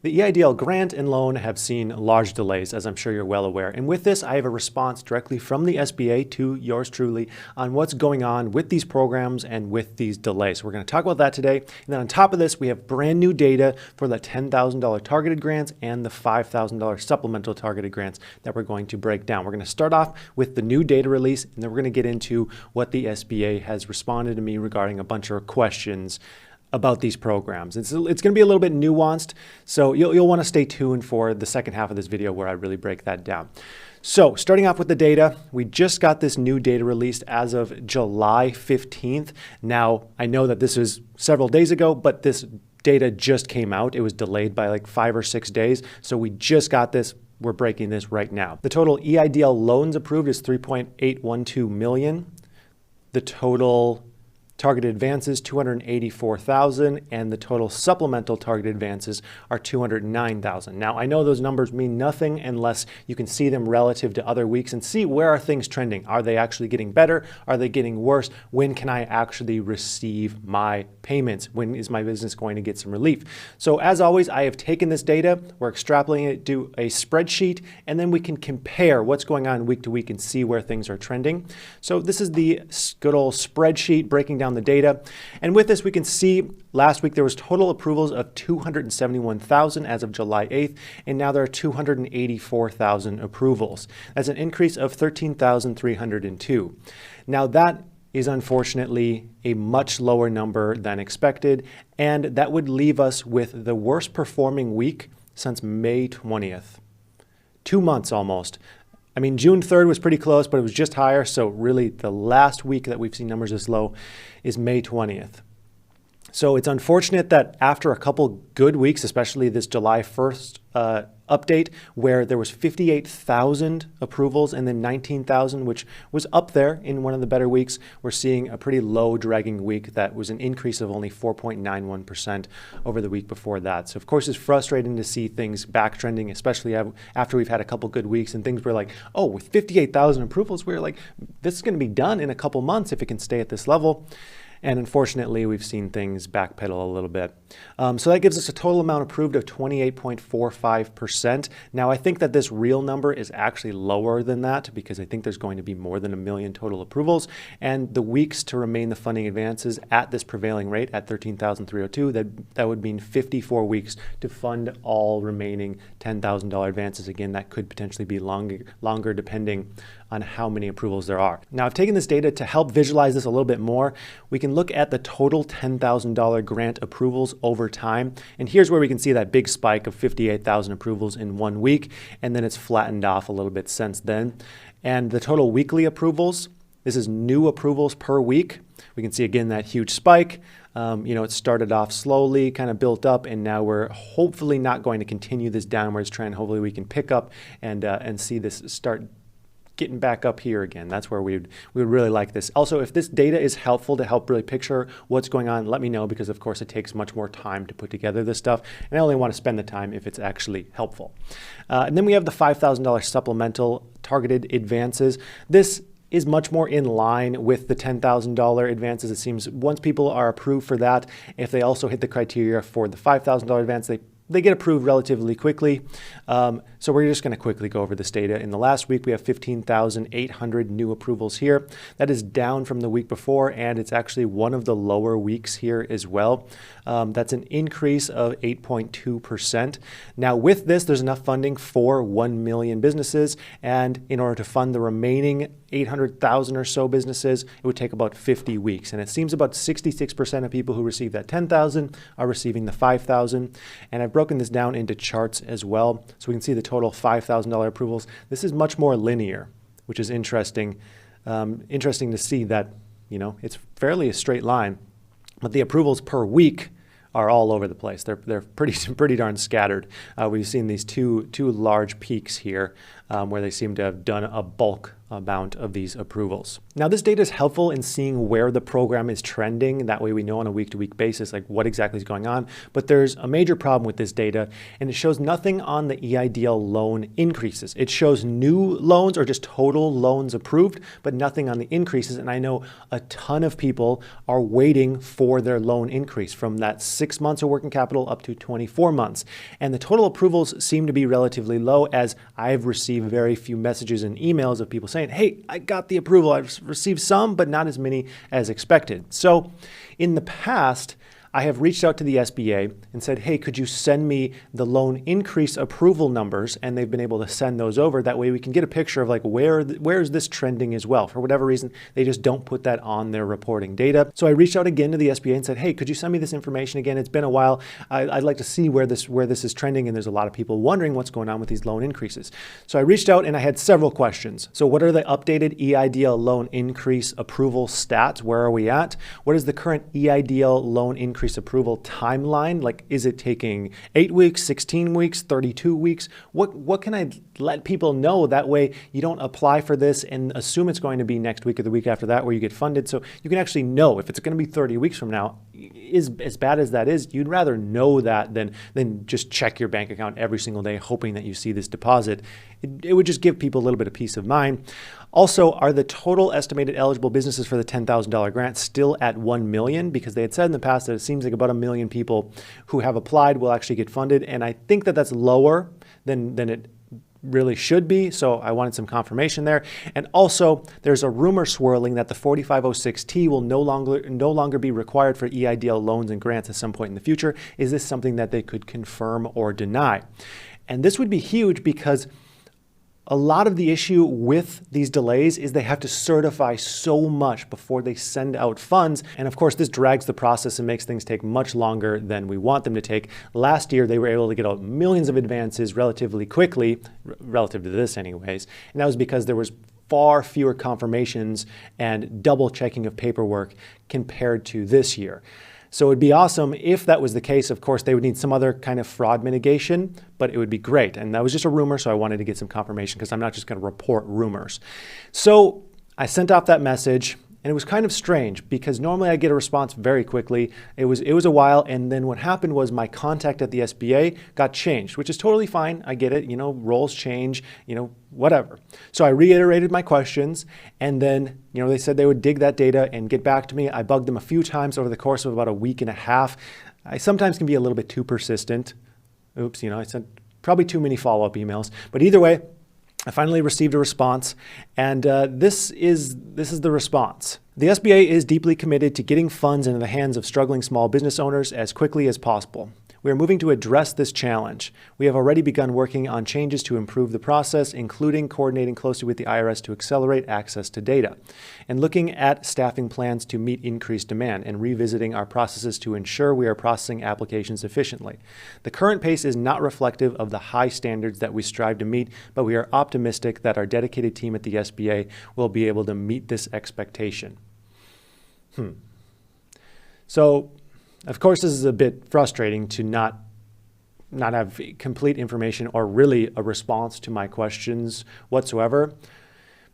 The EIDL grant and loan have seen large delays, as I'm sure you're well aware. And with this, I have a response directly from the SBA to yours truly on what's going on with these programs and with these delays. So we're going to talk about that today. And then on top of this, we have brand new data for the $10,000 targeted grants and the $5,000 supplemental targeted grants that we're going to break down. We're going to start off with the new data release, and then we're going to get into what the SBA has responded to me regarding a bunch of questions about these programs. It's going to be a little bit nuanced, so you'll want to stay tuned for the second half of this video where I really break that down. So starting off with the data, we just got this new data released as of July 15th. Now, I know that this is several days ago, but this data just came out. It was delayed by like 5 or 6 days, so we just got this. We're breaking this right now. The total EIDL loans approved is 3.812 million. The total targeted advances, 284,000, and the total supplemental targeted advances are 209,000. Now, I know those numbers mean nothing unless you can see them relative to other weeks and see where are things trending. Are they actually getting better? Are they getting worse? When can I actually receive my payments? When is my business going to get some relief? So as always, I have taken this data, we're extrapolating it to a spreadsheet, and then we can compare what's going on week to week and see where things are trending. So this is the good old spreadsheet breaking down the data. And with this, we can see last week there was total approvals of 271,000 as of July 8th, and now there are 284,000 approvals. That's an increase of 13,302. Now that is unfortunately a much lower number than expected, and that would leave us with the worst performing week since May 20th. 2 months almost. I mean, June 3rd was pretty close, but it was just higher. So really the last week that we've seen numbers this low is May 20th. So it's unfortunate that after a couple good weeks, especially this July 1st update, where there was 58,000 approvals and then 19,000, which was up there in one of the better weeks, we're seeing a pretty low dragging week that was an increase of only 4.91% over the week before that. So of course, it's frustrating to see things back trending, especially after we've had a couple good weeks and things were like, oh, with 58,000 approvals, we're like, this is going to be done in a couple months if it can stay at this level. And unfortunately, we've seen things backpedal a little bit. So that gives us a total amount approved of 28.45%. Now, I think that this real number is actually lower than that because I think there's going to be more than 1 million total approvals. And the weeks to remain the funding advances at this prevailing rate at 13,302, that would mean 54 weeks to fund all remaining $10,000 advances. Again, that could potentially be longer depending on how many approvals there are. Now, I've taken this data to help visualize this a little bit more. We can look at the total $10,000 grant approvals over time. And here's where we can see that big spike of 58,000 approvals in 1 week. And then it's flattened off a little bit since then. And the total weekly approvals, this is new approvals per week. We can see again that huge spike. It started off slowly, kind of built up, and now we're hopefully not going to continue this downwards trend. Hopefully we can pick up and see this start getting back up here again. That's where we would really like this. Also, if this data is helpful to help really picture what's going on, let me know, because of course it takes much more time to put together this stuff. And I only want to spend the time if it's actually helpful. And then we have the $5,000 supplemental targeted advances. This is much more in line with the $10,000 advances. It seems once people are approved for that, if they also hit the criteria for the $5,000 advance, they get approved relatively quickly. So we're just going to quickly go over this data. In the last week, we have 15,800 new approvals here. That is down from the week before, and it's actually one of the lower weeks here as well. That's an increase of 8.2%. Now with this, there's enough funding for 1 million businesses, and in order to fund the remaining 800,000 or so businesses, it would take about 50 weeks. And it seems about 66% of people who receive that 10,000 are receiving the 5,000. And I've broken this down into charts as well. So we can see the total $5,000 approvals. This is much more linear, which is interesting. Interesting to see that, it's fairly a straight line, but the approvals per week are all over the place. They're pretty darn scattered. We've seen these two large peaks here where they seem to have done a bulk amount of these approvals. Now, this data is helpful in seeing where the program is trending. That way we know on a week-to-week basis like what exactly is going on. But there's a major problem with this data, and it shows nothing on the EIDL loan increases. It shows new loans or just total loans approved, but nothing on the increases. And I know a ton of people are waiting for their loan increase from that 6 months of working capital up to 24 months. And the total approvals seem to be relatively low, as I've received very few messages and emails of people saying, hey, I got the approval. I've received some, but not as many as expected. So in the past, I have reached out to the SBA and said, hey, could you send me the loan increase approval numbers? And they've been able to send those over. That way we can get a picture of like where is this trending as well. For whatever reason, they just don't put that on their reporting data. So I reached out again to the SBA and said, hey, could you send me this information again? It's been a while. I'd like to see where this is trending. And there's a lot of people wondering what's going on with these loan increases. So I reached out and I had several questions. So what are the updated EIDL loan increase approval stats? Where are we at? What is the current EIDL loan increase approval timeline? Like, is it taking 8 weeks, 16 weeks, 32 weeks? What can I let people know? That way you don't apply for this and assume it's going to be next week or the week after that where you get funded. So you can actually know if it's going to be 30 weeks from now. Is as bad as that is, you'd rather know that than just check your bank account every single day hoping that you see this deposit. It would just give people a little bit of peace of mind. Also, are the total estimated eligible businesses for the $10,000 grant still at 1 million? Because they had said in the past that it seems like about 1 million people who have applied will actually get funded. And I think that that's lower than it really should be. So I wanted some confirmation there. And also there's a rumor swirling that the 4506T will no longer be required for EIDL loans and grants at some point in the future. Is this something that they could confirm or deny? And this would be huge because a lot of the issue with these delays is they have to certify so much before they send out funds. And of course, this drags the process and makes things take much longer than we want them to take. Last year, they were able to get out millions of advances relatively quickly, relative to this anyways. And that was because there was far fewer confirmations and double checking of paperwork compared to this year. So it would be awesome if that was the case. Of course, they would need some other kind of fraud mitigation, but it would be great. And that was just a rumor, so I wanted to get some confirmation because I'm not just going to report rumors. So I sent off that message, and it was kind of strange because normally I get a response very quickly. It was a while, and then what happened was my contact at the SBA got changed, which is totally fine. I get it, roles change, whatever. So I reiterated my questions, and then, they said they would dig that data and get back to me. I bugged them a few times over the course of about a week and a half. I sometimes can be a little bit too persistent. Oops, I sent probably too many follow-up emails, but either way, I finally received a response, and this is the response. The SBA is deeply committed to getting funds into the hands of struggling small business owners as quickly as possible. We are moving to address this challenge. We have already begun working on changes to improve the process, including coordinating closely with the IRS to accelerate access to data, and looking at staffing plans to meet increased demand, and revisiting our processes to ensure we are processing applications efficiently. The current pace is not reflective of the high standards that we strive to meet, but we are optimistic that our dedicated team at the SBA will be able to meet this expectation. So, of course, this is a bit frustrating to not have complete information or really a response to my questions whatsoever,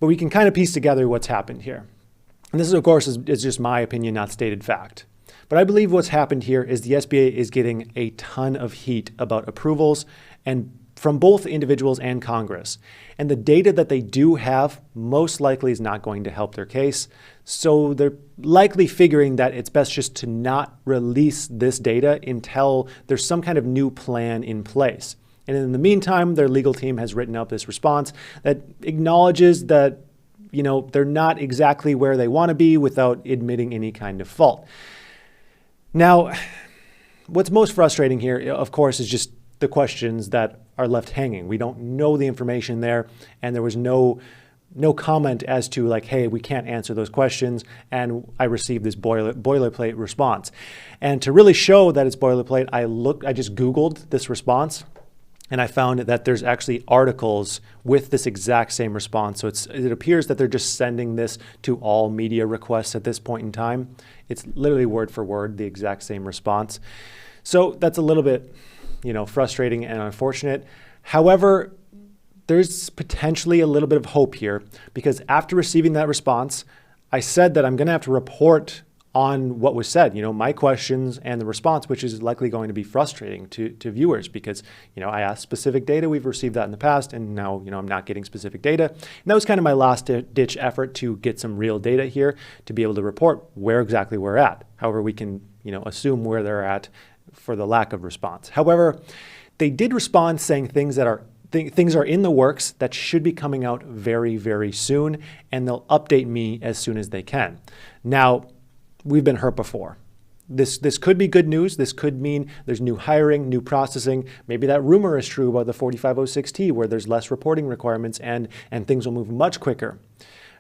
but we can kind of piece together what's happened here. And this, of course, is just my opinion, not stated fact. But I believe what's happened here is the SBA is getting a ton of heat about approvals and from both individuals and Congress. And the data that they do have most likely is not going to help their case. So they're likely figuring that it's best just to not release this data until there's some kind of new plan in place. And in the meantime, their legal team has written up this response that acknowledges that, they're not exactly where they want to be without admitting any kind of fault. Now, what's most frustrating here, of course, is just the questions that are left hanging. We don't know the information there, and there was no comment as to like, hey, we can't answer those questions, and I received this boilerplate response. And to really show that it's boilerplate, I just Googled this response, and I found that there's actually articles with this exact same response. So it appears that they're just sending this to all media requests at this point in time. It's literally word for word, the exact same response. So that's a little bit frustrating and unfortunate. However, there's potentially a little bit of hope here, because after receiving that response, I said that I'm going to have to report on what was said, my questions and the response, which is likely going to be frustrating to viewers because, I asked specific data. We've received that in the past, and now, I'm not getting specific data. And that was kind of my last ditch effort to get some real data here to be able to report where exactly we're at. However, we can, assume where they're at for the lack of response. However, they did respond saying things are in the works that should be coming out very, very soon, and they'll update me as soon as they can. Now, we've been hurt before. This could be good news. This could mean there's new hiring, new processing. Maybe that rumor is true about the 4506T where there's less reporting requirements and things will move much quicker.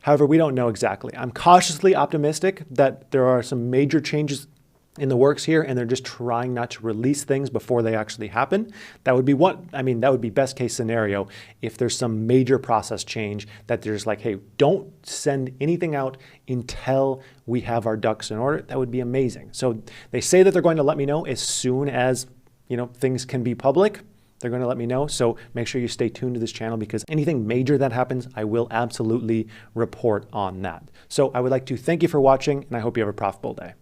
However, we don't know exactly. I'm cautiously optimistic that there are some major changes in the works here, and they're just trying not to release things before they actually happen. That would be best case scenario if there's some major process change that they're just like, hey, don't send anything out until we have our ducks in order. That would be amazing. So they say that they're going to let me know as soon as, things can be public. They're going to let me know. So make sure you stay tuned to this channel because anything major that happens, I will absolutely report on that. So I would like to thank you for watching, and I hope you have a profitable day.